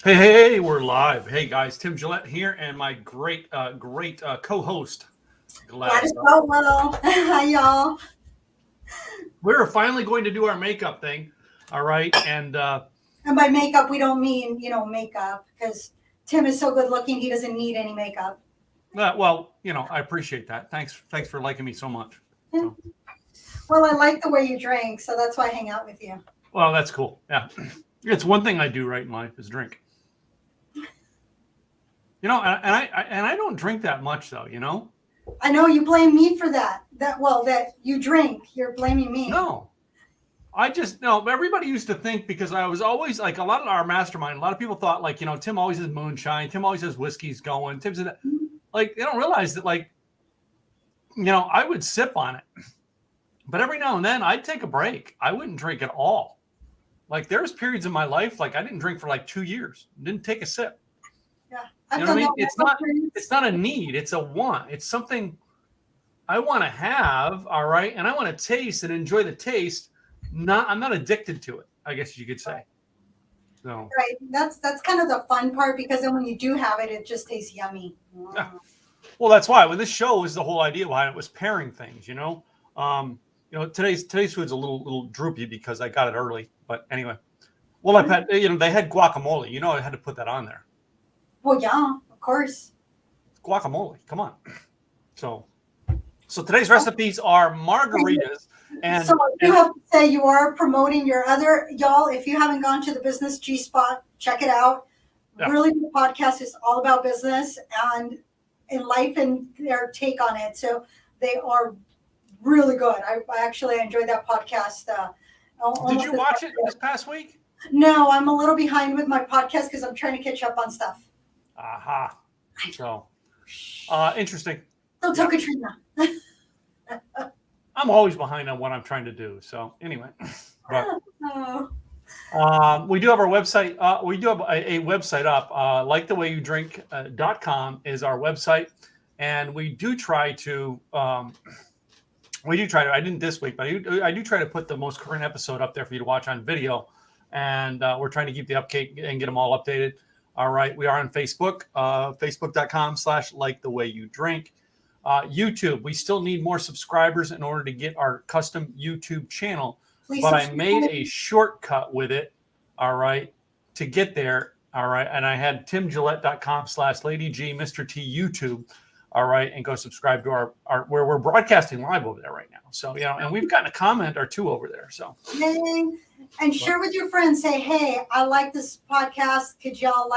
Hey, we're live. Hey guys, Tim Gillette here, and my great co-host Gladys Gladys. Caldwell. Hi, y'all. We're finally going to do our makeup thing. All right, and And by makeup, we don't mean, makeup, because Tim is so good looking, he doesn't need any makeup. well, I appreciate that. Thanks for liking me so much. Yeah. So, Well, I like the way you drink, so that's why I hang out with you. well, that's cool. Yeah, it's one thing I do right in life is drink. And I don't drink that much though. I know you blame me for that. That you drink. You're blaming me. No, I just no. Everybody used to think because I was always like a lot of our mastermind. A lot of people thought like Tim always has moonshine. Tim always has whiskeys going. Tim's like they don't realize that like I would sip on it, but every now and then I'd take a break. I wouldn't drink at all. Like there's periods in my life like I didn't drink for like 2 years. Didn't take a sip. Yeah, You I've know what I done mean? that. It's not a need. It's a want. It's something I want to have. All right, and I want to taste and enjoy the taste. I'm not addicted to it. I guess you could say. So Right. That's kind of the fun part because then when you do have it, it just tastes yummy. yeah. Well, that's why when this show was the whole idea behind it was pairing things. Today's food's a little droopy because I got it early. But anyway, well, I've had they had guacamole. I had to put that on there. Well, yeah, of course. Guacamole, come on. So today's recipes are margaritas and So you have to say you are promoting your other y'all. If you haven't gone to the Business G Spot, check it out. yeah. Really good podcast is all about business and in life and their take on it. So they are really good. I actually enjoyed that podcast. Did you watch it this past week? No, I'm a little behind with my podcast because I'm trying to catch up on stuff. Aha. So interesting. Don't tell Katrina. I'm always behind on what I'm trying to do. So anyway, but Oh. we do have our website. We do have a website up. Likethewayyoudrink.com is our website, and we do try to. I didn't this week, but I do try to put the most current episode up there for you to watch on video, and we're trying to keep the update and get them all updated. All right, we are on Facebook, facebook.com/likethewayyoudrink. YouTube, we still need more subscribers in order to get our custom YouTube channel. Please but subscribe. I made a shortcut with it, all right, to get there, all right. And I had timgillette.com/LadyG, Mr. T YouTube, all right, and go subscribe to our where we're broadcasting live over there right now. So, and we've gotten a comment or two over there. So, Yay. And share with your friends. Say, hey, I like this podcast. Could y'all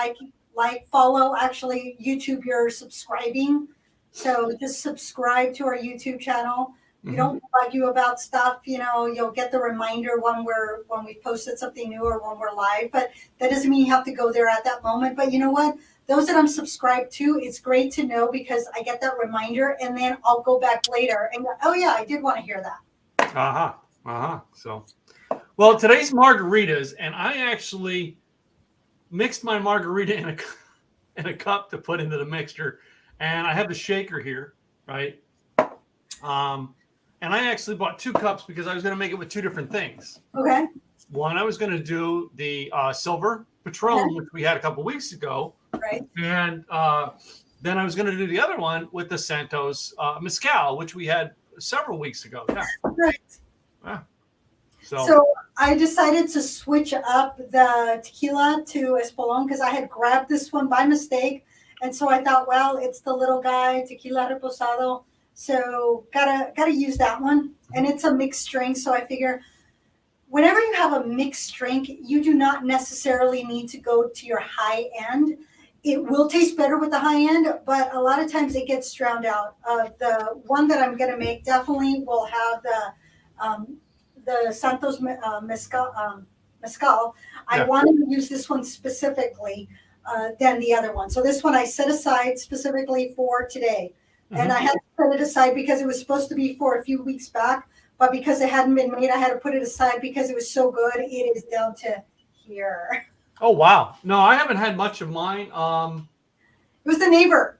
follow? Actually, YouTube, you're subscribing. So just subscribe to our YouTube channel. We don't bug you about stuff. You'll get the reminder when we posted something new or when we're live. But that doesn't mean you have to go there at that moment. But you know what? Those that I'm subscribed to, it's great to know because I get that reminder, and then I'll go back later and go, oh yeah, I did want to hear that. So, well, today's margaritas, and I actually mixed my margarita in a cup to put into the mixture. And I have the shaker here, right? And I actually bought 2 cups because I was going to make it with 2 different things. Okay. One, I was going to do the silver Patron, which we had a couple weeks ago. Right. And then I was going to do the other one with the Santos Mezcal, which we had several weeks ago. Yeah. Right. Yeah. So I decided to switch up the tequila to Espolón because I had grabbed this one by mistake. And so I thought, well, it's the little guy, tequila reposado. So gotta use that one. And it's a mixed drink. So I figure whenever you have a mixed drink, you do not necessarily need to go to your high end. It will taste better with the high end, but a lot of times it gets drowned out. The one that I'm gonna make definitely will have the Santos mezcal. I wanted to use this one specifically than the other one. So this one I set aside specifically for today. And I had to set it aside because it was supposed to be for a few weeks back, but because it hadn't been made, I had to put it aside because it was so good. It is down to here. Oh, wow. No, I haven't had much of mine. It was the neighbor.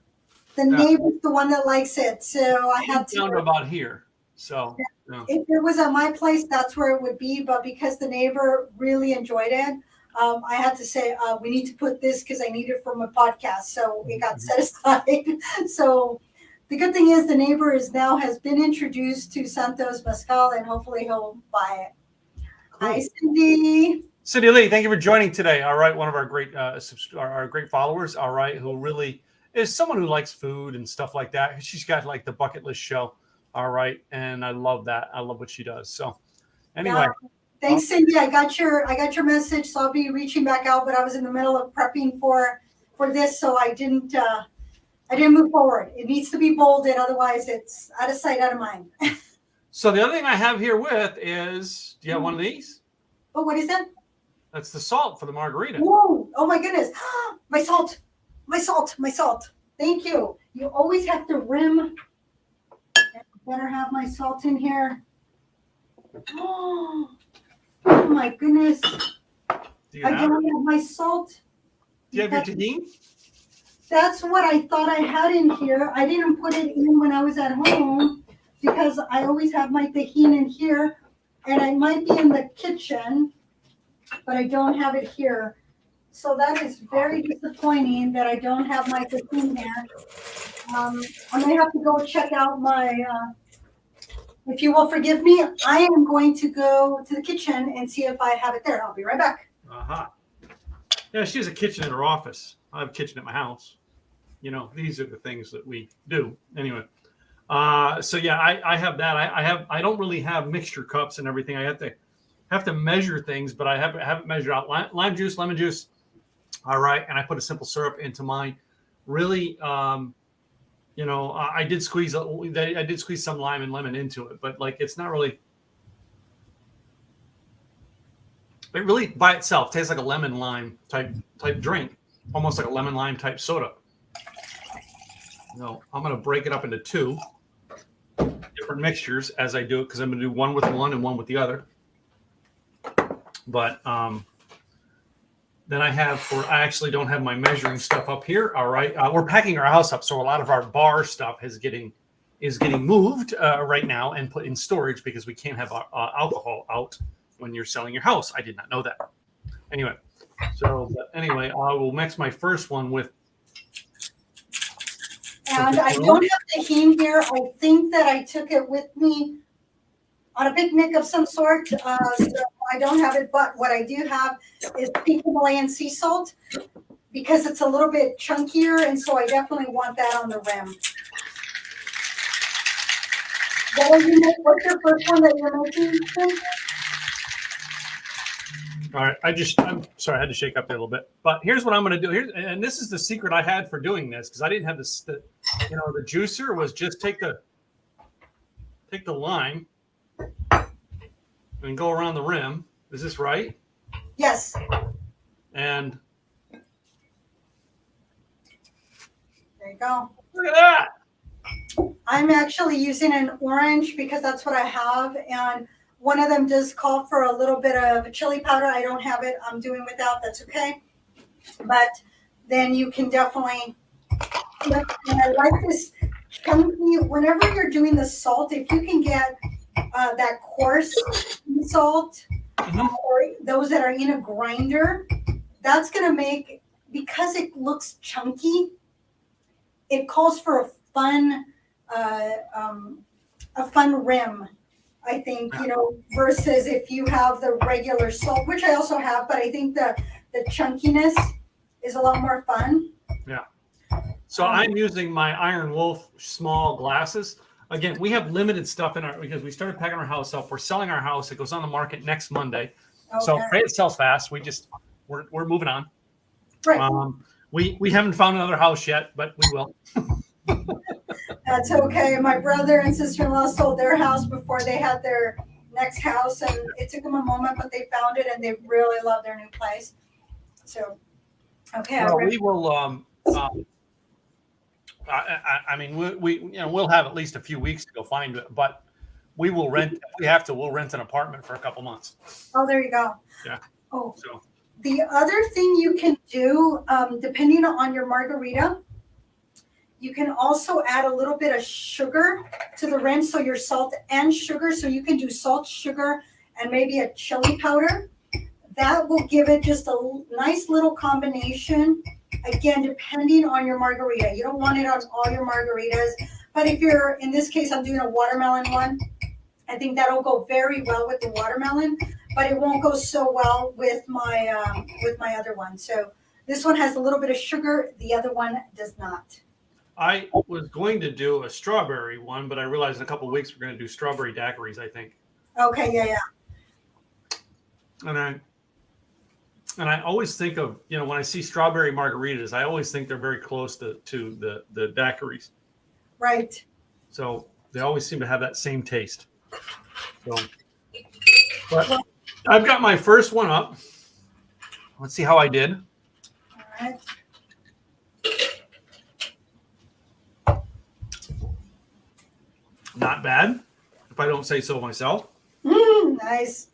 The neighbor's the one that likes it. So I had to. Down to about here. So if it was at my place, that's where it would be. But because the neighbor really enjoyed it, I had to say, we need to put this because I need it for my podcast. So it got set aside. So the good thing is the neighbor has been introduced to Santos Mezcal, and hopefully he'll buy it. Cool. Hi, Cindy. Cindy Lee, thank you for joining today. All right, one of our great our great followers. All right, who really is someone who likes food and stuff like that. She's got like the bucket list show. All right, and I love that. I love what she does. So anyway. Yeah. Thanks, Cindy. I got your message, so I'll be reaching back out. But I was in the middle of prepping for this, so I didn't move forward. It needs to be bolded, otherwise it's out of sight, out of mind. So the other thing I have here with is, do you have one of these? Oh, what is that? That's the salt for the margarita. Whoa! Oh my goodness! My salt! Thank you. You always have to rim. I better have my salt in here. Oh my goodness. I don't have my salt. Do you have your tahini? That's what I thought I had in here. I didn't put it in when I was at home because I always have my tahini in here, and I might be in the kitchen, but I don't have it here. So that is very disappointing that I don't have my tahini here. I may have to go check out my... if you will forgive me, I am going to go to the kitchen and see if I have it there. I'll be right back. Yeah, she has a kitchen in her office. I have a kitchen at my house. You know, these are the things that we do. Anyway, so yeah, I have that. I don't really have mixture cups and everything. I have to measure things, but I haven't measured out lime juice, lemon juice. All right, and I put a simple syrup into mine. Really. You know, I did squeeze some lime and lemon into it, but like it's not really. It really by itself tastes like a lemon lime type drink, almost like a lemon lime type soda. No, I'm gonna break it up into two different mixtures as I do it because I'm gonna do one with one and one with the other. But then I actually don't have my measuring stuff up here. All right. We're packing our house up. So a lot of our bar stuff is getting moved right now and put in storage because we can't have alcohol out when you're selling your house. I did not know that. Anyway, I will mix my first one with. And I don't have tahini here. I think that I took it with me on a picnic of some sort. So I don't have it, but what I do have is pink Himalayan sea salt because it's a little bit chunkier, and so I definitely want that on the rim. What's your first one that you're making? All right, I'm sorry, I had to shake up there a little bit. But here's what I'm going to do. And this is the secret I had for doing this because I didn't have the juicer was just take the lime and go around the rim. Is this right? Yes. And there you go. Look at that. I'm actually using an orange because that's what I have. And one of them does call for a little bit of chili powder. I don't have it. I'm doing without. That's okay. But then you can definitely, and I like this chunky, whenever you're doing the salt, if you can get that coarse salt, or those that are in a grinder, that's going to make, because it looks chunky, it calls for a fun rim, I think, versus if you have the regular salt, which I also have, but I think the chunkiness is a lot more fun. Yeah. So I'm using my Iron Wolf small glasses. Again, we have limited stuff because we started packing our house up. We're selling our house. It goes on the market next Monday. Okay. So pray it sells fast. We're moving on. Right. We haven't found another house yet, but we will. That's okay. My brother and sister-in-law sold their house before they had their next house, and it took them a moment, but they found it, and they really love their new place. So, okay. Well, we will. I mean, we'll have at least a few weeks to go find it, but we will rent. If we have to, we'll rent an apartment for a couple months. Oh, there you go. Yeah. Oh. So the other thing you can do, depending on your margarita, you can also add a little bit of sugar to the rim, so your salt and sugar. So you can do salt, sugar, and maybe a chili powder. that will give it just a nice little combination. Again, depending on your margarita. You don't want it on all your margaritas. But if you're, in this case, I'm doing a watermelon one. I think that'll go very well with the watermelon, but it won't go so well with my other one. So this one has a little bit of sugar. The other one does not. I was going to do a strawberry one, but I realized in a couple of weeks we're going to do strawberry daiquiris, I think. Okay, yeah. And I always think of, when I see strawberry margaritas, I always think they're very close to the daiquiris. Right. So they always seem to have that same taste. So, but I've got my first one up. Let's see how I did. All right. Not bad, if I don't say so myself. Nice.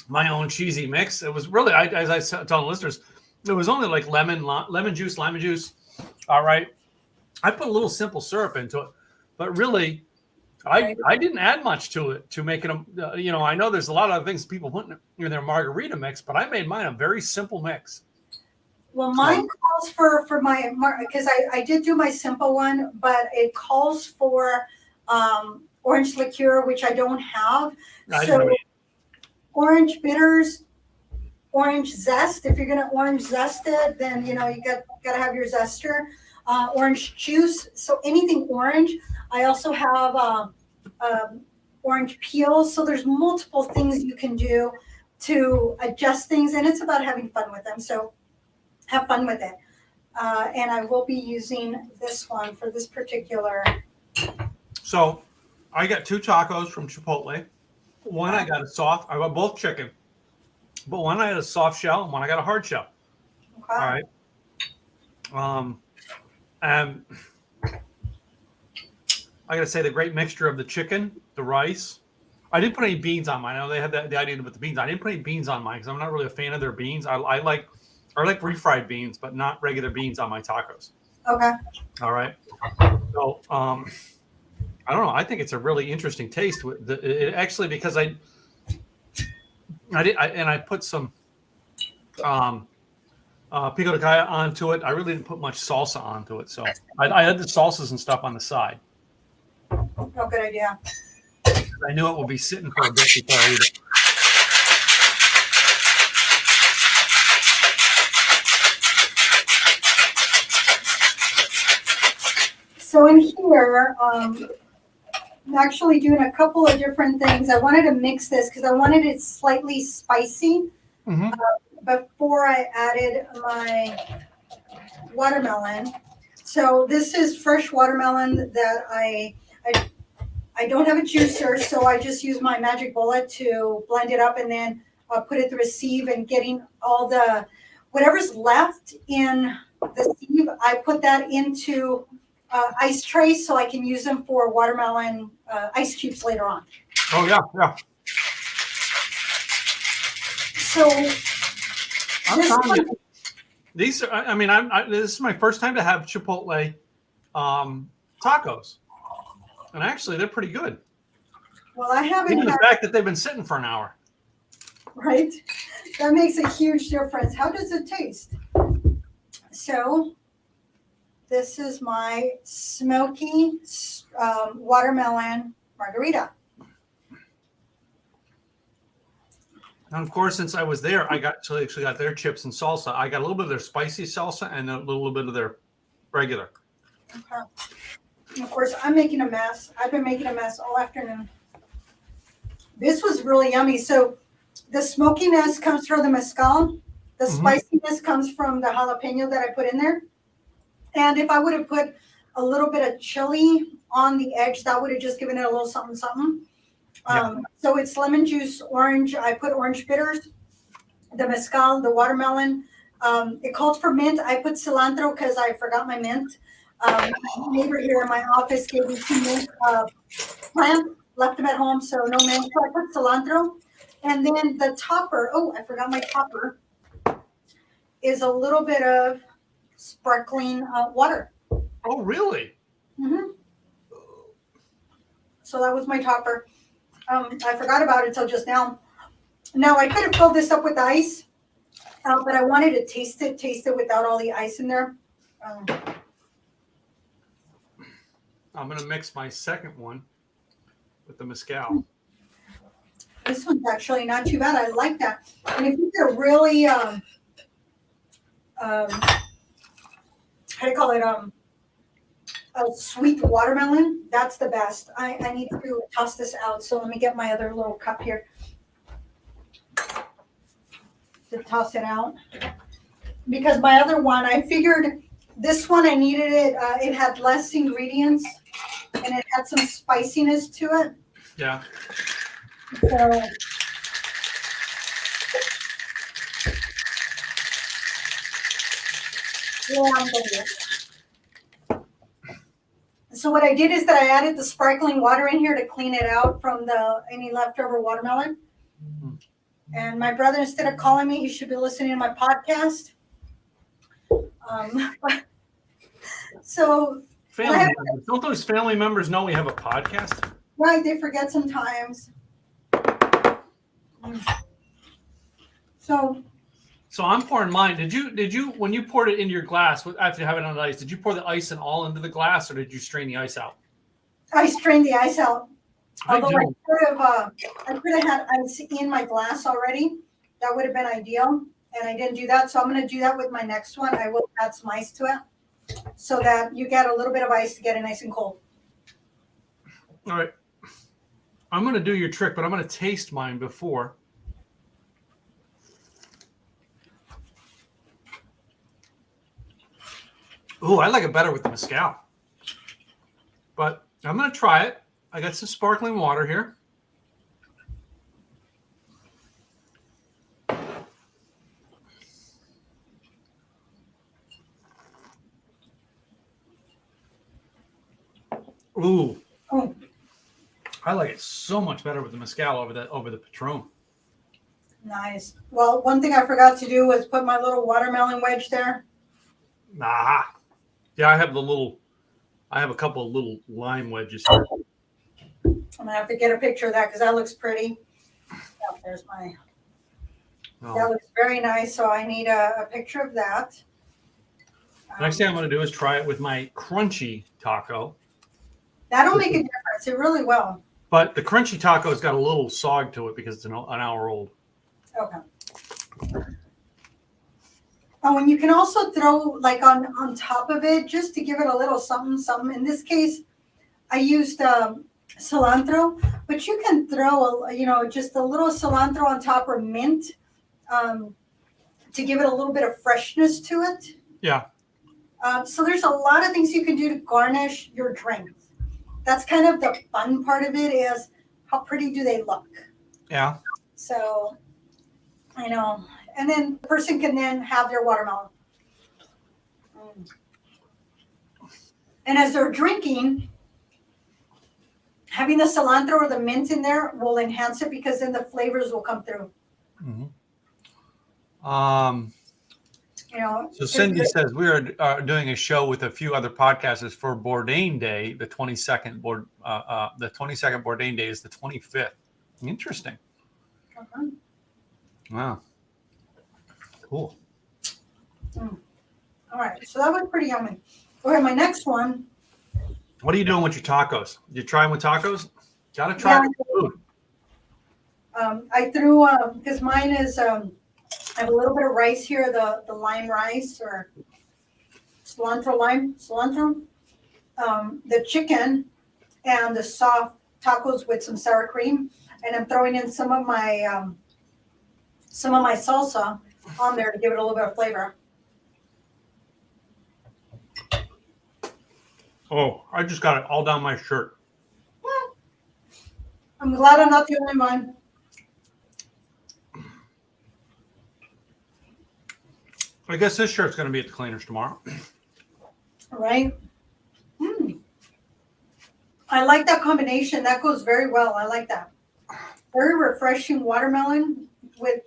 My own cheesy mix. It was really, as I tell the listeners, it was only like lemon juice. All right. I put a little simple syrup into it, but really, I didn't add much to it to make it. I know there's a lot of things people put in their margarita mix, but I made mine a very simple mix. Well, mine calls for my, because I did do my simple one, but it calls for orange liqueur, which I don't have. So orange bitters, orange zest. If you're gonna orange zest it, then you gotta have your zester. Orange juice. So anything orange. I also have orange peels. So there's multiple things you can do to adjust things, and it's about having fun with them. So have fun with it. And I will be using this one for this particular. So I got 2 tacos from Chipotle. One I got I got both chicken, but one I had a soft shell and one I got a hard shell. Okay. All right. And I got to say the great mixture of the chicken, the rice. I didn't put any beans on mine. I know they had the idea with the beans. I didn't put any beans on mine because I'm not really a fan of their beans. I like refried beans, but not regular beans on my tacos. Okay. All right. So I don't know. I think it's a really interesting taste with it actually, because I put some pico de gallo onto it. I really didn't put much salsa onto it, so I had the salsas and stuff on the side. Oh, good idea. I knew it would be sitting for a bit before I eat it. So in here, I'm actually doing a couple of different things. I wanted to mix this because I wanted it slightly spicy before I added my watermelon. So this is fresh watermelon that I don't have a juicer, so I just use my magic bullet to blend it up and then put it through a sieve, and getting all the whatever's left in the sieve, I put that into ice trays so I can use them for watermelon ice cubes later on. Oh yeah. So I'm telling you, these are. I mean, this is my first time to have Chipotle tacos, and actually they're pretty good. Well, I haven't. Even the fact that they've been sitting for an hour. Right, that makes a huge difference. How does it taste? So this is my smoky watermelon margarita. And of course, since I was there, I actually got their chips and salsa. I got a little bit of their spicy salsa and a little bit of their regular. Okay. And of course, I'm making a mess. I've been making a mess all afternoon. This was really yummy. So the smokiness comes from the mezcal. The spiciness comes from the jalapeno that I put in there. And if I would have put a little bit of chili on the edge, that would have just given it a little something, something. So it's lemon juice, orange. I put orange bitters, the mezcal, the watermelon. It called for mint. I put cilantro because I forgot my mint. My neighbor here in my office gave me 2 mint plants, left them at home, so no mint. So I put cilantro. And then the topper, I forgot my topper, is a little bit of sparkling water. Oh, really? Mm-hmm. So that was my topper. I forgot about it till just now. Now I could have filled this up with ice, But I wanted to taste it without all the ice in there. I'm going to mix my second one with the mezcal. This one's actually not too bad. I like that. And if you get a really, how do you call it? A sweet watermelon, that's the best. I need to toss this out. So let me get my other little cup here to toss it out. Because my other one, I figured this one I needed it. It had less ingredients and it had some spiciness to it. Yeah. So yeah, I'm gonna. So what I did is that I added the sparkling water in here to clean it out from any leftover watermelon. Mm-hmm. And my brother, instead of calling me, he should be listening to my podcast. So family members. Don't those family members know we have a podcast? Right, they forget sometimes. So I'm pouring mine. Did you when you poured it into your glass after having it on ice? Did you pour the ice and all into the glass, or did you strain the ice out? I strained the ice out. Although I could have had ice in my glass already. That would have been ideal, and I didn't do that. So I'm going to do that with my next one. I will add some ice to it, so that you get a little bit of ice to get it nice and cold. All right. I'm going to do your trick, but I'm going to taste mine before. Ooh, I like it better with the mezcal. But I'm going to try it. I got some sparkling water here. Ooh. Oh. I like it so much better with the mezcal over the Patron. Nice. Well, one thing I forgot to do was put my little watermelon wedge there. Nah. Yeah, I have a couple of little lime wedges here. I'm gonna have to get a picture of that because that looks pretty. Yeah, there's my. Oh. That looks very nice. So I need a picture of that. Next thing I'm going to do is try it with my crunchy taco. That'll make a difference. It really will. But the crunchy taco's got a little sog to it because it's an hour old. Okay. Oh, and you can also throw like on top of it just to give it a little something, something. In this case, I used cilantro, but you can throw just a little cilantro on top or mint to give it a little bit of freshness to it. Yeah. So there's a lot of things you can do to garnish your drinks. That's kind of the fun part of it is how pretty do they look? Yeah. So, and then the person can then have their watermelon. And as they're drinking, having the cilantro or the mint in there will enhance it because then the flavors will come through. Mm-hmm. So Cindy says we are doing a show with a few other podcasters for Bourdain Day, the 22nd. The 22nd Bourdain Day is the 25th. Interesting. Uh-huh. Wow. Cool. All right. So that was pretty yummy. Okay, my next one. What are you doing with your tacos? You trying with tacos? Gotta try with food. I threw because mine is. I have a little bit of rice here, the lime rice or cilantro. The chicken and the soft tacos with some sour cream, and I'm throwing in some of my salsa on there to give it a little bit of flavor. Oh, I just got it all down my shirt. Well, I'm glad I'm not the only one. I guess this shirt's going to be at the cleaners tomorrow. Right? I like that combination. That goes very well. I like that. Very refreshing watermelon with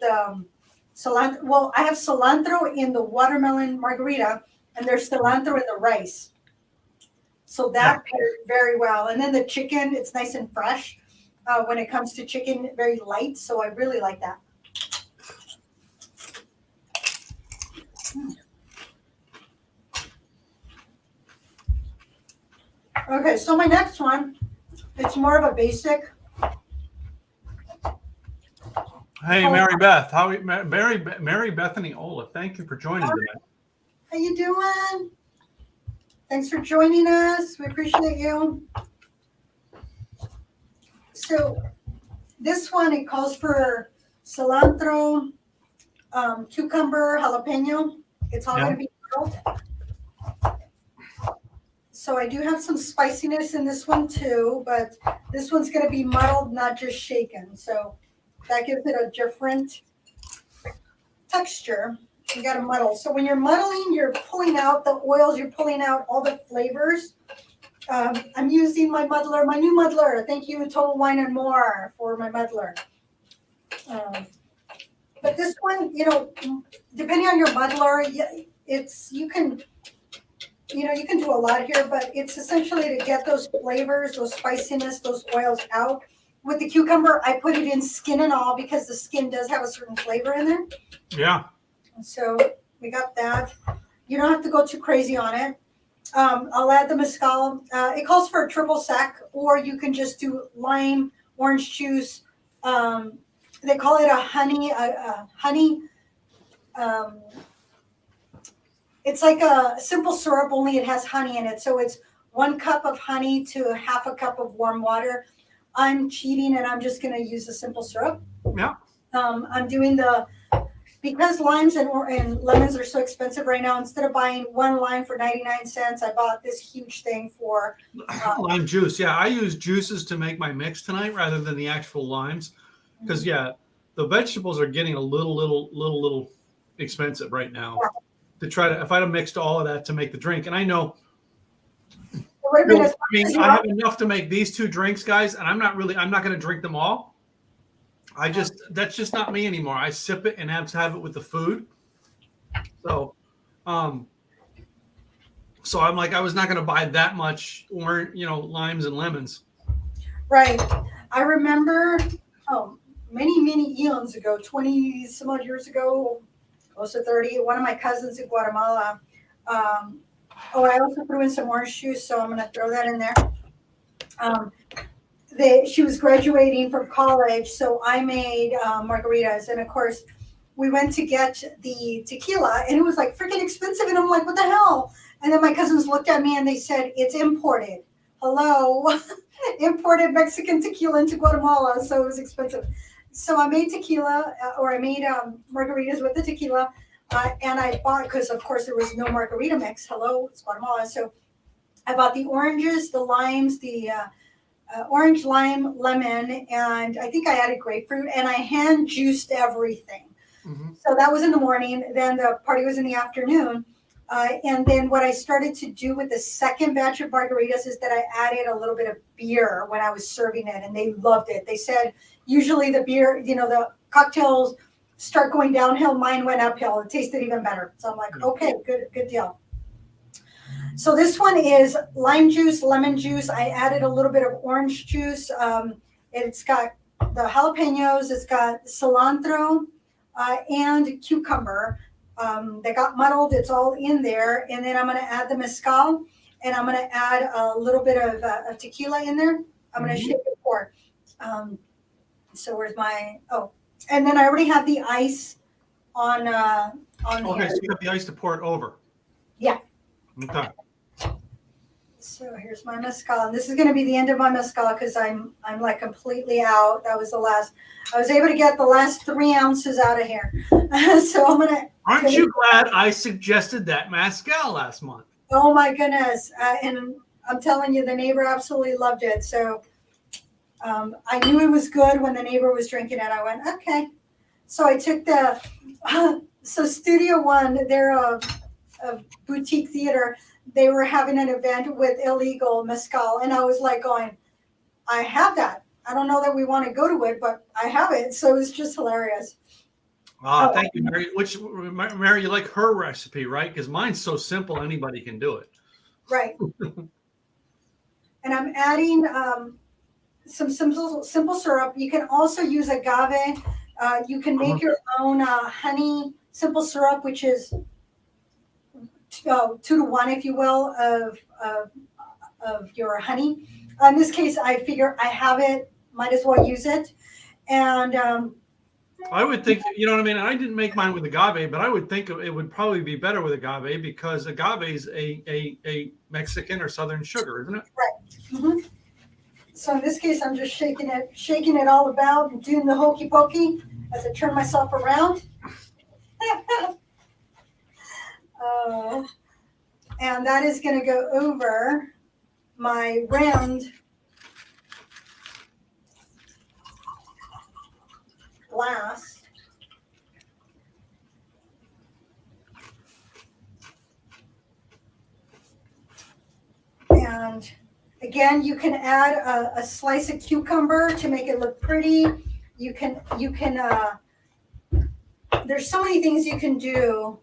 cilantro. Well, I have cilantro in the watermelon margarita, and there's cilantro in the rice. So that paired very well. And then the chicken, it's nice and fresh. When it comes to chicken, very light. So I really like that. Okay, so my next one, it's more of a basic. Hey, Mary Beth, Mary Bethany Ola, thank you for joining today. How you doing? Thanks for joining us. We appreciate you. So this one, it calls for cilantro, cucumber, jalapeno. It's all going to be grilled. So I do have some spiciness in this one too, but this one's going to be muddled, not just shaken. So that gives it a different texture. You got to muddle. So when you're muddling, you're pulling out the oils, you're pulling out all the flavors. I'm using my muddler, my new muddler. Thank you, Total Wine and More, for my muddler. But this one, depending on your muddler, you can do a lot here, but it's essentially to get those flavors, those spiciness, those oils out. With the cucumber, I put it in skin and all because the skin does have a certain flavor in there. Yeah. So we got that. You don't have to go too crazy on it. I'll add the mezcal. It calls for a triple sec, or you can just do lime, orange juice. They call it a honey. It's like a simple syrup, only it has honey in it. So it's 1 cup of honey to half a cup of warm water. I'm cheating and I'm just going to use the simple syrup. Yeah. I'm doing because limes and lemons are so expensive right now. Instead of buying 1 lime for 99 cents, I bought this huge thing for lime juice. Yeah, I use juices to make my mix tonight rather than the actual limes, because the vegetables are getting a little expensive right now. Yeah. If I'd have mixed all of that to make the drink, and I know. I have enough to make these 2 drinks, guys, and I'm not going to drink them all. That's just not me anymore. I sip it and have it with the food. So, so I'm like, I was not going to buy that much limes and lemons. Right. I remember, many eons ago, 20 some odd years ago, close to 30, one of my cousins in Guatemala, I also threw in some orange juice, so I'm going to throw that in there. She was graduating from college, so I made margaritas. And of course, we went to get the tequila, and it was like freaking expensive. And I'm like, what the hell? And then my cousins looked at me and they said, it's imported. Hello, imported Mexican tequila into Guatemala, so it was expensive. So I made tequila, I made margaritas with the tequila. And I bought, because of course there was no margarita mix. Hello, it's Guatemala. So I bought the oranges, the limes, the orange, lime, lemon, and I think I added grapefruit, and I hand juiced everything. Mm-hmm. So that was in the morning. Then the party was in the afternoon. And then what I started to do with the second batch of margaritas is that I added a little bit of beer when I was serving it, and they loved it. They said usually the beer, the cocktails start going downhill. Mine went uphill. It tasted even better. So I'm like, okay, good deal. So this one is lime juice, lemon juice. I added a little bit of orange juice. It's got the jalapenos. It's got cilantro and cucumber. They got muddled. It's all in there. And then I'm going to add the mezcal, and I'm going to add a little bit of tequila in there. I'm going to shake it pour. So where's and then I already have the ice on okay, so you have the ice to pour it over. Yeah. Okay. So here's my mezcal, and this is going to be the end of my mezcal because I'm like completely out. That was the last. I was able to get the last 3 ounces out of here. So I'm gonna. Aren't you glad I suggested that mezcal last month? Oh my goodness! And I'm telling you, the neighbor absolutely loved it. So I knew it was good when the neighbor was drinking it. I went, okay. So I took so Studio One, they're a boutique theater. They were having an event with illegal mezcal, and I was like going, I have that. I don't know that we want to go to it, but I have it. So it was just hilarious. Thank you, Mary. Mary, you like her recipe, right? Because mine's so simple, anybody can do it. Right. And I'm adding some simple syrup. You can also use agave. You can make your own honey simple syrup, which is 2 to 1, if you will, of of your honey. In this case, I figure I have it, might as well use it. And I would think, you know what I mean? I didn't make mine with agave, but I would think it would probably be better with agave because agave is a Mexican or Southern sugar, isn't it? right. Mm-hmm. So in this case, I'm just shaking it all about and doing the hokey pokey as I turn myself around. And that is going to go over my round glass. And again, you can add a slice of cucumber to make it look pretty. You can there's so many things you can do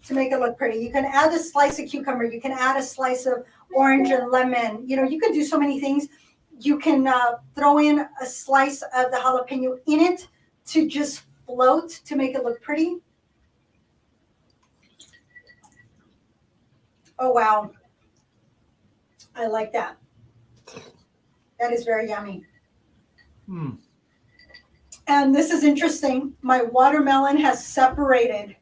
to make it look pretty. You can add a slice of cucumber. You can add a slice of orange and lemon. You know, you can do so many things. You can throw in a slice of the jalapeno in it to just float to make it look pretty. Oh, wow. I like that. That is very yummy. And this is interesting. My watermelon has separated.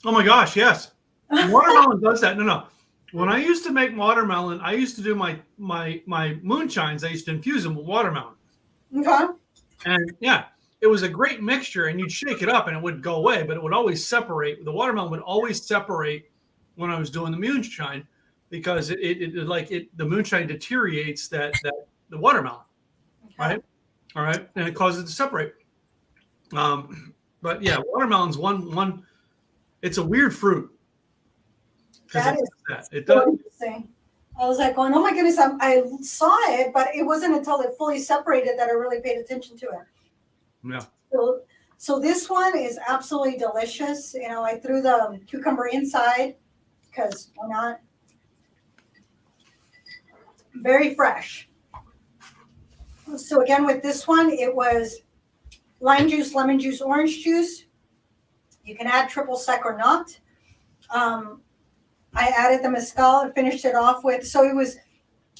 Oh my gosh, yes. Watermelon does that. No. When I used to make watermelon, I used to do my moonshines. I used to infuse them with watermelon. Okay. And yeah, it was a great mixture, and you'd shake it up and it would go away, but it would always separate. The watermelon would always separate when I was doing the moonshine because the moonshine deteriorates the watermelon. Okay. Right? All right. And it causes it to separate. But yeah, watermelon's one. It's a weird fruit. That is it does. Interesting. I was like going, oh my goodness, I saw it, but it wasn't until it fully separated that I really paid attention to it. Yeah. So this one is absolutely delicious. You know, I threw the cucumber inside because why not? Very fresh. So again, with this one, it was lime juice, lemon juice, orange juice. You can add triple sec or not. I added the mezcal and finished it off with, so it was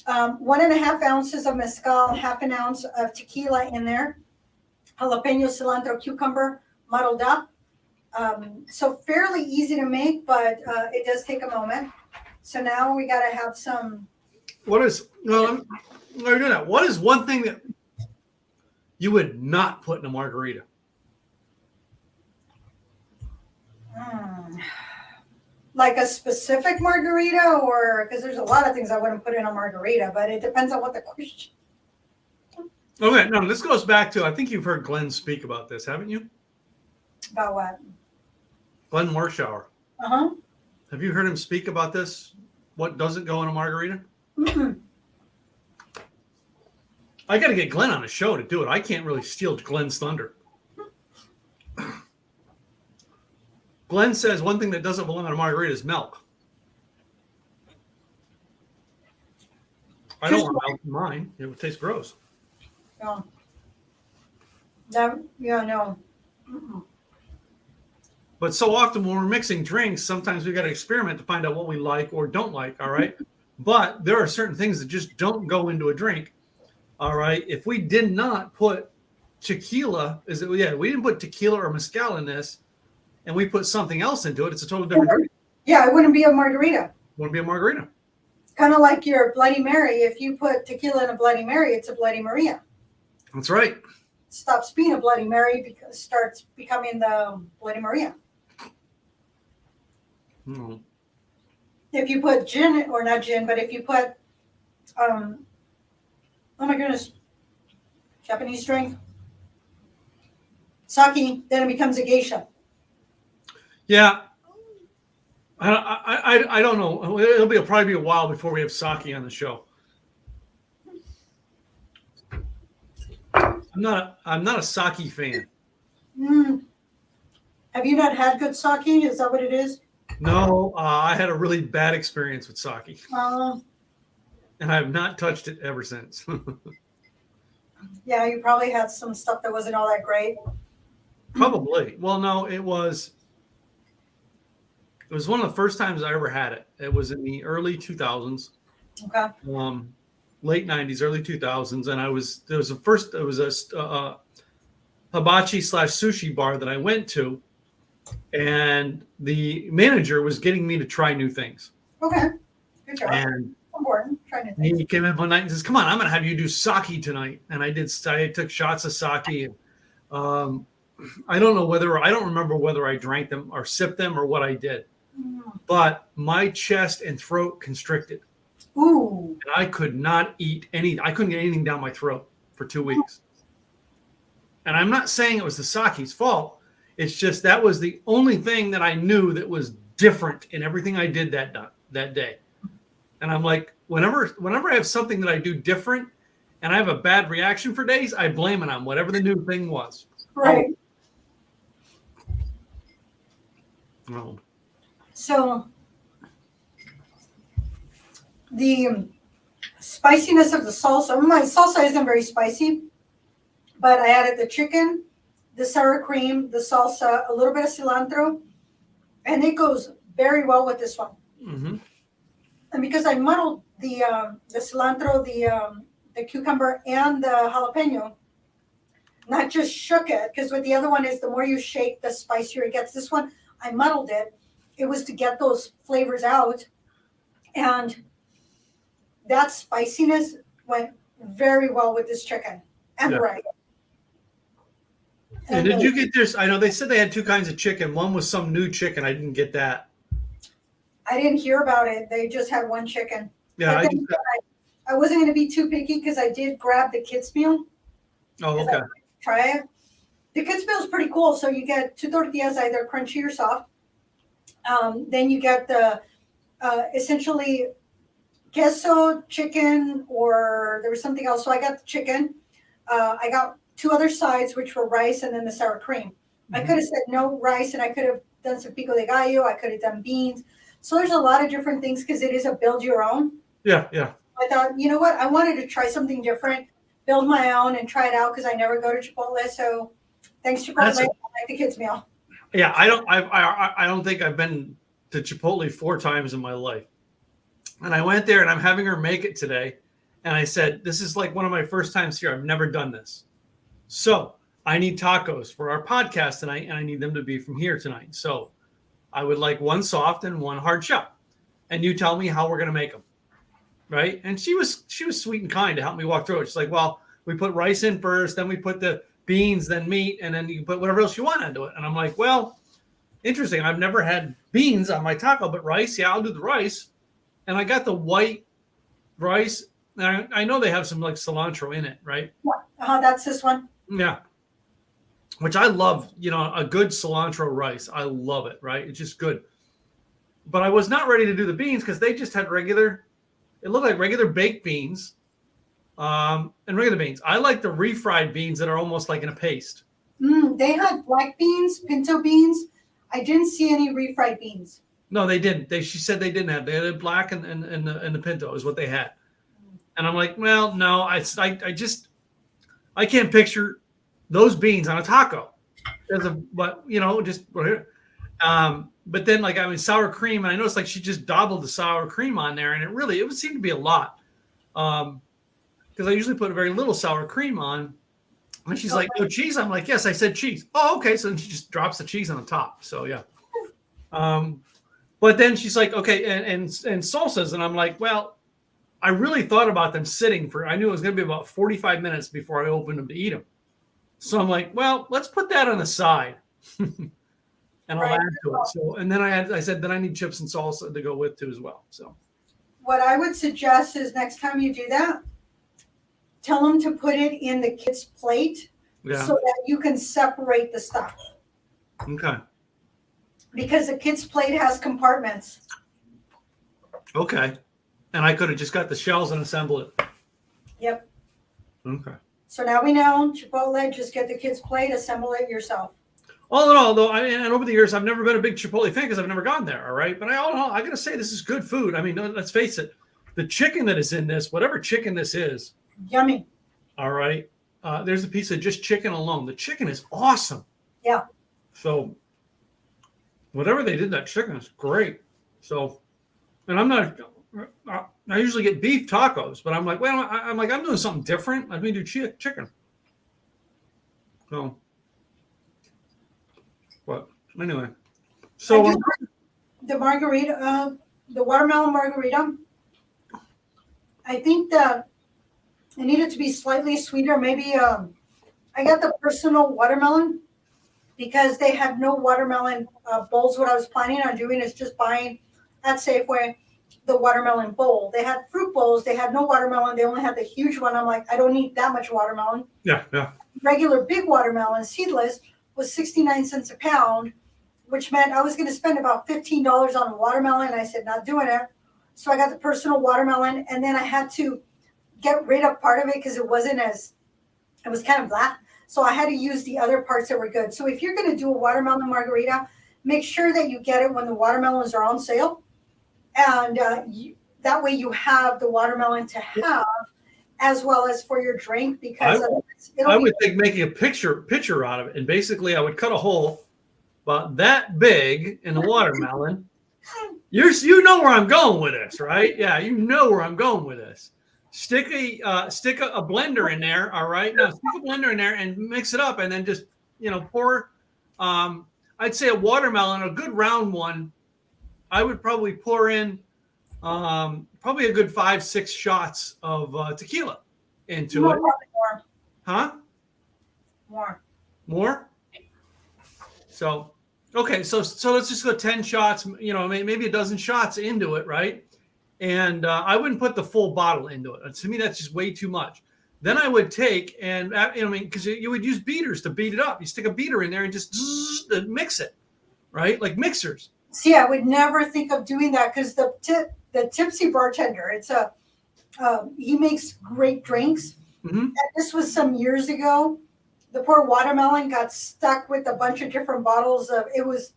1.5 ounces of mezcal, 1/2 ounce of tequila in there, jalapeno, cilantro, cucumber muddled up. So fairly easy to make, but it does take a moment. So now we got to have some. What is one thing that you would not put in a margarita? Like a specific margarita, or because there's a lot of things I wouldn't put in a margarita, but it depends on what the question. Okay, no, this goes back to, I think you've heard Glenn speak about this, haven't you? About what? Glenn Marshauer. Uh-huh. Have you heard him speak about this? What doesn't go in a margarita? Mm-hmm. I got to get Glenn on a show to do it. I can't really steal Glenn's thunder. Glenn says one thing that doesn't belong in a margarita is milk. I don't want milk in mine. It would taste gross. No. No. Mm-mm. But so often when we're mixing drinks, sometimes we got to experiment to find out what we like or don't like. All right. But there are certain things that just don't go into a drink. All right. If we did not put tequila, we didn't put tequila or mezcal in this, and we put something else into it, it's a totally different drink. Yeah, it wouldn't be a margarita. Wouldn't be a margarita. Kind of like your Bloody Mary. If you put tequila in a Bloody Mary, it's a Bloody Maria. That's right. Stops being a Bloody Mary because starts becoming the Bloody Maria. Mm-hmm. If you put gin, or not gin, but if you put, oh my goodness, Japanese drink, sake, then it becomes a geisha. Yeah. I don't know. It'll probably be a while before we have sake on the show. I'm not a sake fan. Have you not had good sake? Is that what it is? No, I had a really bad experience with sake. And I have not touched it ever since. Yeah, you probably had some stuff that wasn't all that great. Probably. Well, no, it was one of the first times I ever had it. It was in the early 2000s. Okay. Late 90s, early 2000s. And it was a hibachi / sushi bar that I went to. And the manager was getting me to try new things. Okay. Good job. And Important. Trying new things. he came in one night and says, "Come on, I'm going to have you do sake tonight." And I did. I took shots of sake. And, I don't remember whether I drank them or sipped them or what I did. But my chest and throat constricted. Ooh. And I could not eat I couldn't get anything down my throat for 2 weeks. And I'm not saying it was the sake's fault. It's just that was the only thing that I knew that was different in everything I did that day. And I'm like, whenever I have something that I do different and I have a bad reaction for days, I blame it on whatever the new thing was. Right. Oh. So the spiciness of the salsa, my salsa isn't very spicy, but I added the chicken, the sour cream, the salsa, a little bit of cilantro, and it goes very well with this one. Mm-hmm. And because I muddled the cilantro, the cucumber, and the jalapeno, not just shook it, because with the other one is the more you shake, the spicier it gets. This one, I muddled it. It was to get those flavors out. And that spiciness went very well with this chicken and rice. And did you get this? I know they said they had two kinds of chicken. One was some new chicken. I didn't get that. I didn't hear about it. They just had one chicken. Yeah, I wasn't going to be too picky because I did grab the kids' meal. Oh, okay. Try it. The kids' meal is pretty cool. So you get 2 tortillas, either crunchy or soft. Then you get the essentially queso chicken, or there was something else. So I got the chicken. I got 2 other sides, which were rice and then the sour cream. Mm-hmm. I could have said no rice, and I could have done some pico de gallo. I could have done beans. So there's a lot of different things because it is a build your own. Yeah, yeah. I thought, you know what? I wanted to try something different, build my own, and try it out because I never go to Chipotle. So thanks, Chipotle. I like the kids' meal. Yeah, I don't think I've been to Chipotle 4 times in my life. And I went there and I'm having her make it today. And I said, this is like one of my first times here. I've never done this. So I need tacos for our podcast tonight, and I need them to be from here tonight. So I would like 1 soft and 1 hard shell. And you tell me how we're going to make them. Right. And she was sweet and kind to help me walk through it. She's like, well, we put rice in first, then we put the beans, then meat, and then you can put whatever else you want into it. And I'm like, well, interesting. I've never had beans on my taco, but rice. Yeah, I'll do the rice. And I got the white rice. And I know they have some like cilantro in it, right? That's this one. Yeah. Which I love, a good cilantro rice. I love it, right? It's just good. But I was not ready to do the beans because they just had it looked like regular baked beans and regular beans. I like the refried beans that are almost like in a paste. They had black beans, pinto beans. I didn't see any refried beans. No, they didn't. She said they didn't have. They had black and the pinto is what they had. And I'm like, well, no, I can't picture those beans on a taco. But then sour cream, and I noticed she just dabbled the sour cream on there, and it would seem to be a lot. Because I usually put a very little sour cream on. And she's like, no cheese? I'm like, yes, I said cheese. Oh, okay. So then she just drops the cheese on the top. So yeah. But then she's like, okay, and salsas. And I'm like, well, I really thought about them sitting I knew it was going to be about 45 minutes before I opened them to eat them. So I'm like, well, let's put that on the side. And I'll add to it. So, and then I said, then I need chips and salsa to go with too as well. So what I would suggest is next time you do that, tell them to put it in the kid's plate so that you can separate the stuff. Okay. Because the kid's plate has compartments. Okay. And I could have just got the shells and assembled it. Yep. Okay. So now we know, Chipotle, just get the kid's plate, assemble it yourself. All in all, though, and over the years, I've never been a big Chipotle fan because I've never gone there, all right? But I got to say, this is good food. I mean, let's face it. The chicken that is in this, whatever chicken this is. Yummy. All right. There's a piece of just chicken alone. The chicken is awesome. Yeah. So whatever they did, that chicken is great. So, and I'm not I usually get beef tacos, but I'm like, well, I'm doing something different. Let me do chicken. So, but anyway, so the margarita, the watermelon margarita. I think that it needed to be slightly sweeter. Maybe I got the personal watermelon because they had no watermelon bowls. What I was planning on doing is just buying at Safeway the watermelon bowl. They had fruit bowls. They had no watermelon. They only had the huge one. I'm like, I don't need that much watermelon. Yeah. Regular big watermelon, seedless, was 69 cents a pound, which meant I was going to spend about $15 on a watermelon. I said, not doing it. So I got the personal watermelon, and then I had to get rid of part of it because it was kind of black. So I had to use the other parts that were good. So if you're going to do a watermelon margarita, make sure that you get it when the watermelons are on sale. And that way you have the watermelon to have as well as for your drink, because I would think making a picture out of it. And basically I would cut a hole about that big in the watermelon. You know where I'm going with this, right? Yeah, you know where I'm going with this. Stick a blender in there, all right? Now stick a blender in there and mix it up, and then just pour. I'd say a watermelon, a good round one. I would probably pour in probably a good 5-6 shots of tequila into it. More. Huh? More? So, okay, so let's just go 10 shots, maybe a dozen shots into it, right? And I wouldn't put the full bottle into it. To me, that's just way too much. Then I would take because you would use beaters to beat it up. You stick a beater in there and just mix it, right? Like mixers. See, I would never think of doing that because the tipsy bartender, he makes great drinks. Mm-hmm. And this was some years ago. The poor watermelon got stuck with a bunch of different bottles of it was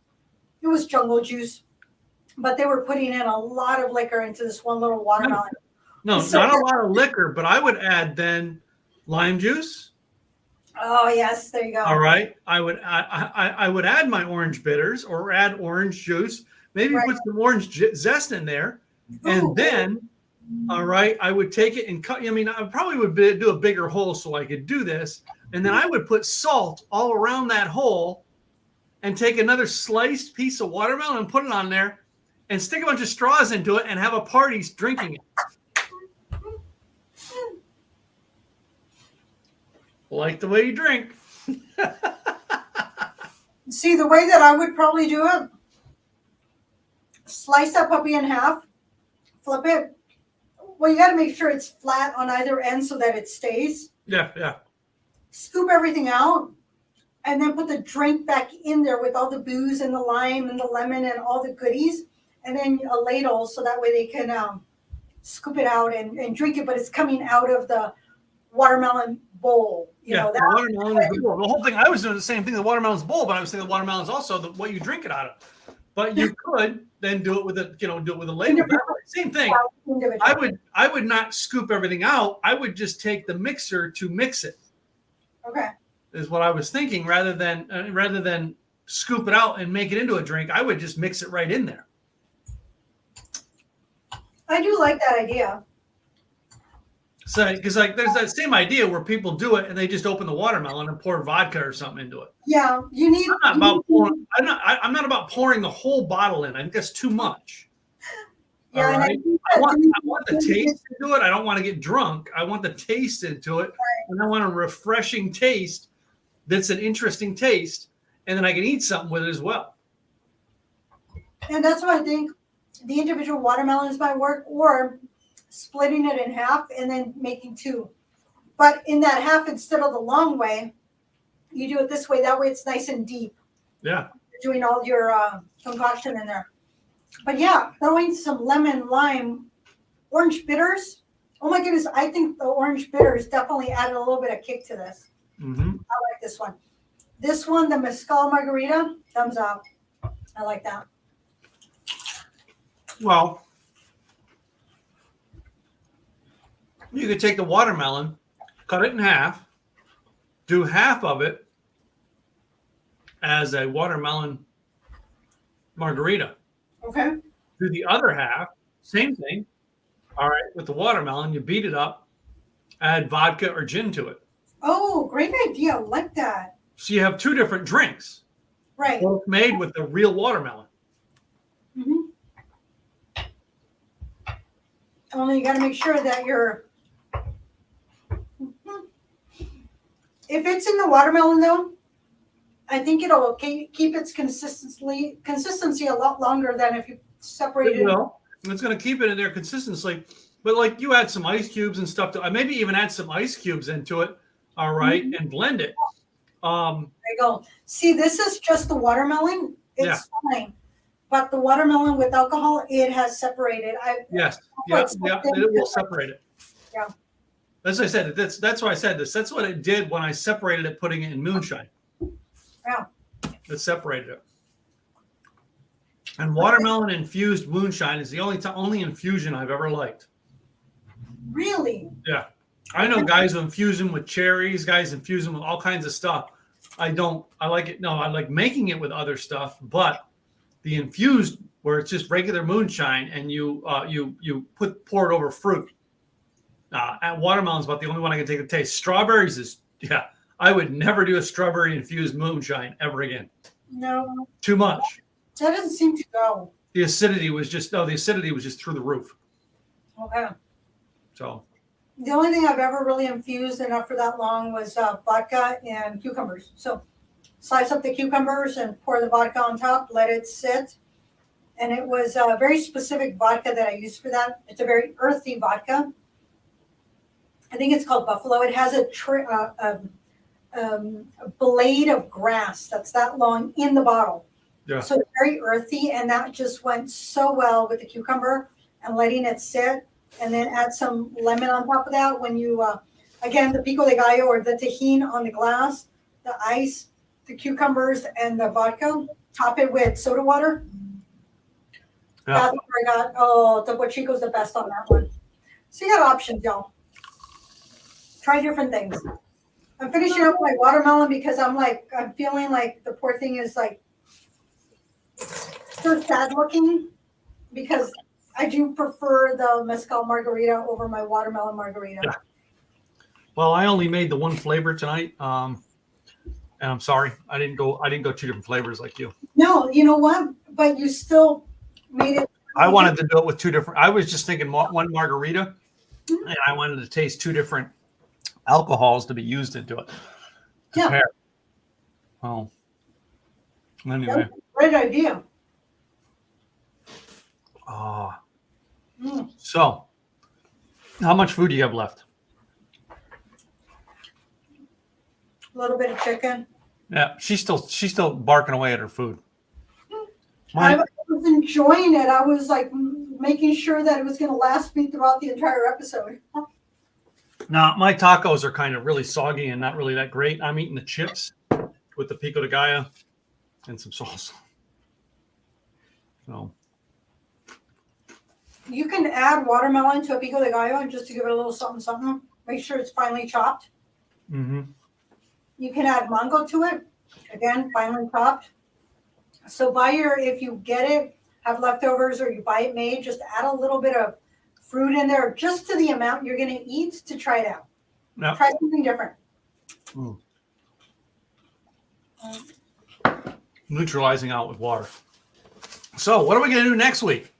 jungle juice, but they were putting in a lot of liquor into this one little watermelon. No, so not a lot of liquor, but I would add then lime juice. Oh yes, there you go. All right, I would add my orange bitters or add orange juice. Maybe put some orange zest in there, and then, all right, I would take it and cut. I probably would do a bigger hole so I could do this, and then I would put salt all around that hole, and take another sliced piece of watermelon and put it on there, and stick a bunch of straws into it, and have a party drinking it. Like the way you drink. See, the way that I would probably do it, slice that puppy in half, flip it. Well, you got to make sure it's flat on either end so that it stays. Yeah. Scoop everything out, and then put the drink back in there with all the booze and the lime and the lemon and all the goodies, and then a ladle so that way they can scoop it out and drink it, but it's coming out of the watermelon bowl. The watermelon is the bowl. The whole thing, I was doing the same thing, the watermelon's bowl, but I was thinking the watermelon is also what you drink it out of. But you could then do it with a ladle. Same thing. I would not scoop everything out. I would just take the mixer to mix it. Okay. Is what I was thinking, rather than scoop it out and make it into a drink. I would just mix it right in there. I do like that idea. So, because there's that same idea where people do it and they just open the watermelon and pour vodka or something into it. Yeah, you need. I'm not about pouring the whole bottle in. I think that's too much. Yeah, all right? I want the taste into it. I don't want to get drunk. I want the taste into it, and I want a refreshing taste. That's an interesting taste, and then I can eat something with it as well. And that's why I think the individual watermelons might work, or splitting it in half and then making two. But in that half, instead of the long way, you do it this way. That way it's nice and deep. Yeah. You're doing all your concoction in there. But yeah, throwing some lemon, lime, orange bitters. Oh my goodness, I think the orange bitters definitely added a little bit of kick to this. Mm-hmm. I like this one. This one, the mezcal margarita, thumbs up. I like that. Well, you could take the watermelon, cut it in half, do half of it as a watermelon margarita. Okay. Do the other half, same thing, All right, with the watermelon, you beat it up, add vodka or gin to it. Oh, great idea. I like that. So you have two different drinks, Right. both made with the real watermelon. Mm-hmm. Only you got to make sure that you're. If it's in the watermelon, though, I think it'll keep its consistency a lot longer than if you separate it. Well, it's going to keep it in there consistently. But like you add some ice cubes and stuff to, maybe even add some ice cubes into it. All right, and blend it. There you go. See, this is just the watermelon. It's fine. But the watermelon with alcohol, it has separated. Yes. Yeah. It will separate it. Yeah. As I said, that's why I said this. That's what it did when I separated it, putting it in moonshine. Yeah. It separated it. And watermelon infused moonshine is the only infusion I've ever liked. Really? Yeah. I know guys who infuse them with cherries, guys infuse them with all kinds of stuff. I don't. I like it. No, I like making it with other stuff, but the infused, where it's just regular moonshine, and you pour it over fruit. And watermelon's about the only one I can take a taste. Strawberries is I would never do a strawberry infused moonshine ever again. No. Too much. That doesn't seem to go. The acidity was just through the roof. Okay. So. The only thing I've ever really infused enough for that long was vodka and cucumbers. So slice up the cucumbers and pour the vodka on top, let it sit. And it was a very specific vodka that I used for that. It's a very earthy vodka. I think it's called Buffalo. It has a blade of grass that's that long in the bottle. Yeah. So it's very earthy, and that just went so well with the cucumber and letting it sit. And then add some lemon on top of that. When you, again, the pico de gallo or the tajin on the glass, the ice, the cucumbers, and the vodka. Top it with soda water. Yeah. That's where I got, Topo Chico's the best on that one. So you got options, y'all. Try different things. I'm finishing up my watermelon because I'm feeling like the poor thing is like so sad looking because I do prefer the mezcal margarita over my watermelon margarita. Yeah. Well, I only made the one flavor tonight, and I'm sorry I didn't go two different flavors like you. No, you know what? But you still made it. I wanted to do it with two different. I was just thinking one margarita, and I wanted to taste two different alcohols to be used into it. Yeah. Oh. Anyway. Great idea. Oh. So, how much food do you have left? A little bit of chicken. Yeah, she's still barking away at her food. I was enjoying it. I was like making sure that it was going to last me throughout the entire episode. Now, my tacos are kind of really soggy and not really that great. I'm eating the chips with the pico de gallo and some salsa. So. You can add watermelon to a pico de gallo just to give it a little something, something. Make sure it's finely chopped. Mm-hmm. You can add mango to it. Again, finely chopped. So if you get it, have leftovers, or you buy it made, just add a little bit of fruit in there, just to the amount you're going to eat to try it out. Yep. Try something different. Neutralizing out with water. So, what are we going to do next week?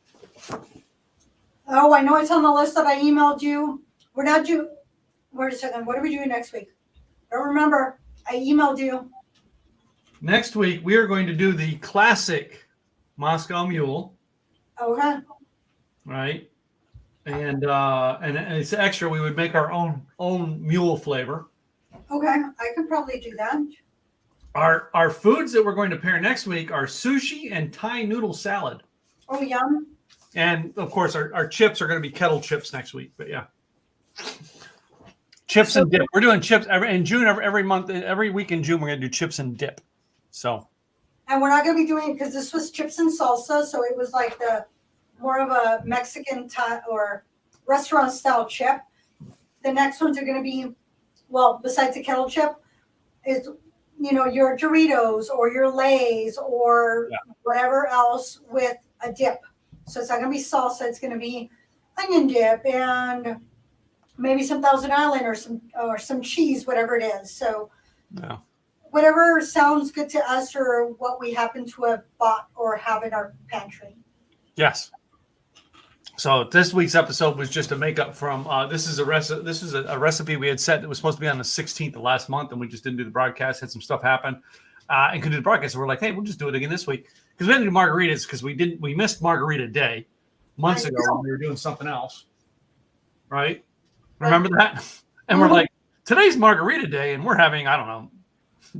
Oh, I know it's on the list that I emailed you. We're not due. Wait a second. What are we doing next week? I don't remember. I emailed you. Next week, we are going to do the classic Moscow Mule. Okay. Right. And it's extra. We would make our own mule flavor. Okay. I could probably do that. Our foods that we're going to pair next week are sushi and Thai noodle salad. Oh, yum. And of course, our chips are going to be kettle chips next week. But yeah, chips and dip. We're doing chips in June. Every month, every week in June, we're going to do chips and dip. So. And we're not going to be doing it because this was chips and salsa, so it was like the more of a Mexican or restaurant style chip. The next ones are going to be, well, besides the kettle chip, is your Doritos or your Lay's or whatever else with a dip. So it's not going to be salsa. It's going to be onion dip and maybe some Thousand Island or some cheese, whatever it is. So Yeah. whatever sounds good to us or what we happen to have bought or have in our pantry. Yes. So this week's episode was just a makeup from this is a recipe we had set that was supposed to be on the 16th of last month, and we just didn't do the broadcast. Had some stuff happen, and could do the broadcast. So we're like, hey, we'll just do it again this week because we had to do margaritas because we missed Margarita Day months ago when we were doing something else, right? Remember that? And we're like, today's Margarita Day, and we're having, I don't know,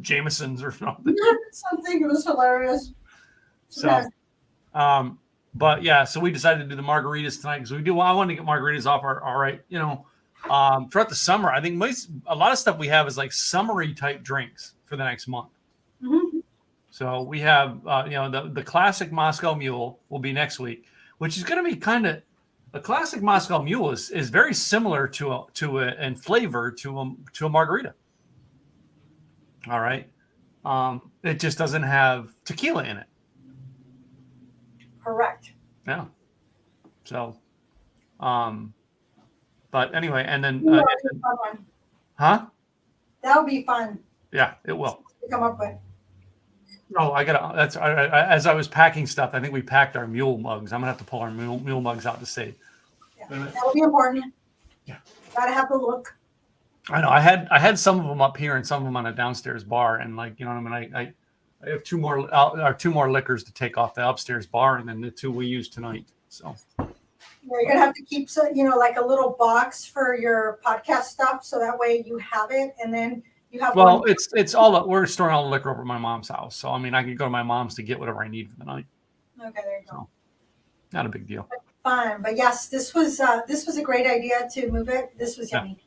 Jameson's or something. Something. It was hilarious. So, but yeah, so we decided to do the margaritas tonight because I want to get margaritas off our right, throughout the summer. I think a lot of stuff we have is like summery type drinks for the next month. Mm-hmm. So we have, the classic Moscow Mule will be next week, which is going to be kind of a classic Moscow Mule is very similar in flavor to a margarita. All right. It just doesn't have tequila in it. Correct. Yeah. So, but anyway, and then, huh? That would be fun. Yeah, it will. To come up with. Oh, as I was packing stuff, I think we packed our mule mugs. I'm gonna have to pull our mule mugs out to see. Yeah, that'll be important. Yeah. Gotta have the look. I know. I had some of them up here and some of them on a downstairs bar, and like, I have two more liquors to take off the upstairs bar, and then the two we use tonight. So yeah, you're gonna have to keep like a little box for your podcast stuff, so that way you have it, and then you have. Well, it's all we're storing all the liquor over at my mom's house, so I mean I can go to my mom's to get whatever I need for the night. Okay, there you go. So, not a big deal. Fun, but yes, this was a great idea to move it. This was yummy.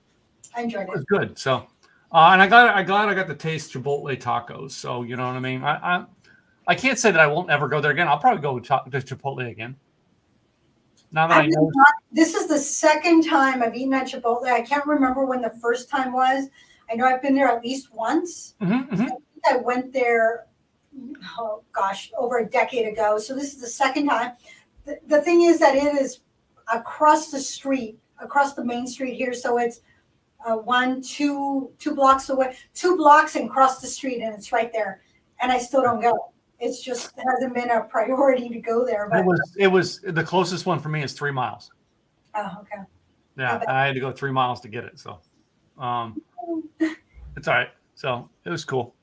I enjoyed it. It was good. So. And I glad I got to taste Chipotle tacos. So you know what I mean. I can't say that I won't ever go there again. I'll probably go to Chipotle again. Now that I know, this is the second time I've eaten at Chipotle. I can't remember when the first time was. I know I've been there at least once. Mm-hmm. I think I went there, oh gosh, over a decade ago. So this is the second time. The thing is that it is across the street, across the main street here. So it's 2 blocks away, 2 blocks and cross the street, and it's right there. And I still don't go. It's just it hasn't been a priority to go there. But it was the closest one for me is 3 miles. Oh, okay. Yeah, I had to go 3 miles to get it. So, it's all right. So it was cool.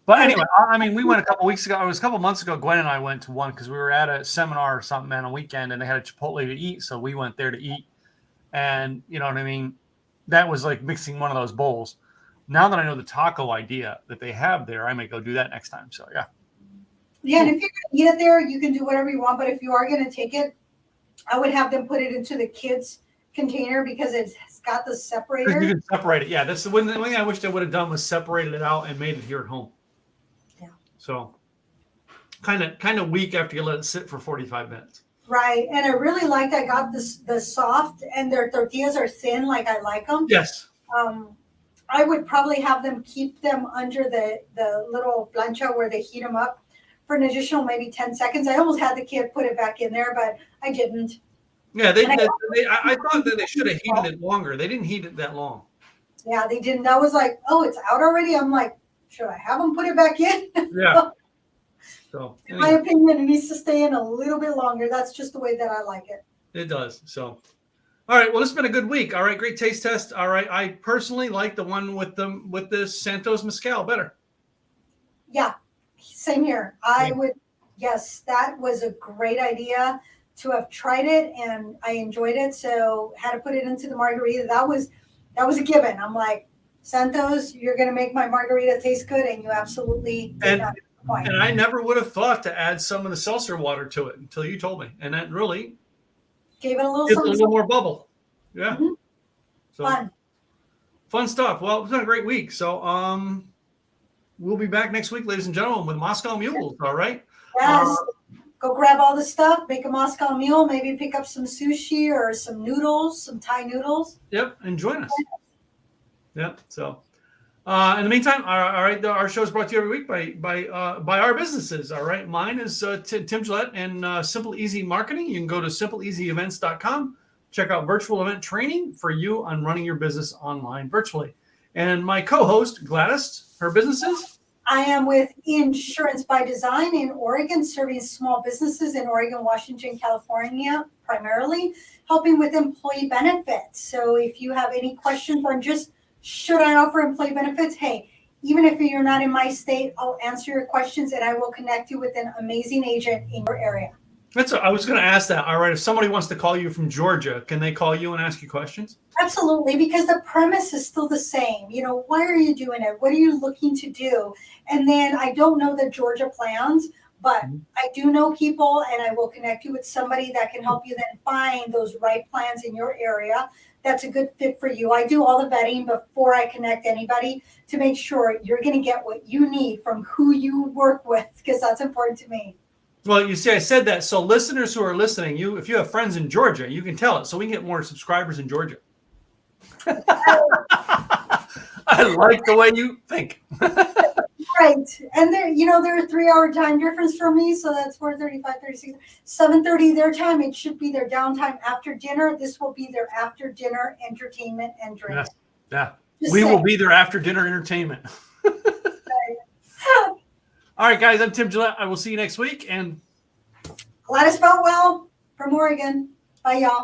But anyway, I mean, we went a couple weeks ago. It was a couple months ago. Gwen and I went to one because we were at a seminar or something on a weekend, and they had a Chipotle to eat. So we went there to eat, and you know what I mean. That was like mixing one of those bowls. Now that I know the taco idea that they have there, I may go do that next time. So yeah. Yeah, and if you're gonna eat it there, you can do whatever you want. But if you are gonna take it, I would have them put it into the kids' container because it's got the separator. You can separate it. Yeah, that's the one thing I wish they would have done was separated it out and made it here at home. Yeah. So kind of weak after you let it sit for 45 minutes. Right, and I really liked. I got the soft, and their tortillas are thin, like I like them. Yes. I would probably have them keep them under the little plancha where they heat them up for an additional maybe 10 seconds. I almost had the kid put it back in there, but I didn't. Yeah, I thought that they should have heated it longer. They didn't heat it that long. Yeah, they didn't. I was like, oh, it's out already. I'm like, should I have them put it back in? Yeah. So, in my opinion, it needs to stay in a little bit longer. That's just the way that I like it. It does. So, all right. Well, it's been a good week. All right. Great taste test. All right. I personally like the one with the Santos Mezcal better. Yeah. Same here. Yes, that was a great idea to have tried it, and I enjoyed it. So had to put it into the margarita. That was a given. I'm like, Santos, you're going to make my margarita taste good, and you absolutely did not. And I never would have thought to add some of the seltzer water to it until you told me. And that really gave it a little more bubble. Yeah. Mm-hmm. So fun stuff. Well, it's been a great week. So we'll be back next week, ladies and gentlemen, with Moscow Mules. All right. Yes. Go grab all the stuff, make a Moscow Mule, maybe pick up some sushi or some noodles, some Thai noodles. Yep. And join us. Yep. So in the meantime, our show is brought to you every week by our businesses. All right. Mine is Tim Gillette and Simple Easy Marketing. You can go to simpleeasyevents.com. check out virtual event training for you on running your business online virtually. And my co-host, Gladys, her business is? I am with Insurance by Design in Oregon, serving small businesses in Oregon, Washington, California, primarily helping with employee benefits. So if you have any questions on just should I offer employee benefits, hey, even if you're not in my state, I'll answer your questions and I will connect you with an amazing agent in your area. I was going to ask that. All right, if somebody wants to call you from Georgia, can they call you and ask you questions? Absolutely, because the premise is still the same. You know, why are you doing it? What are you looking to do? And then I don't know the Georgia plans, but I do know people, and I will connect you with somebody that can help you then find those right plans in your area. That's a good fit for you. I do all the vetting before I connect anybody to make sure you're going to get what you need from who you work with, because that's important to me. Well, you see, I said that. So listeners who are listening, if you have friends in Georgia, you can tell it so we can get more subscribers in Georgia. I like the way you think. Right. And they're a 3-hour time difference from me. So that's 4:35, 36, 7:30 their time. It should be their downtime after dinner. This will be their after dinner entertainment and drink. Yeah. We will be their after dinner entertainment. All right, guys, I'm Tim Gillette. I will see you next week. And Gladys Boutwell from Oregon. Bye, y'all.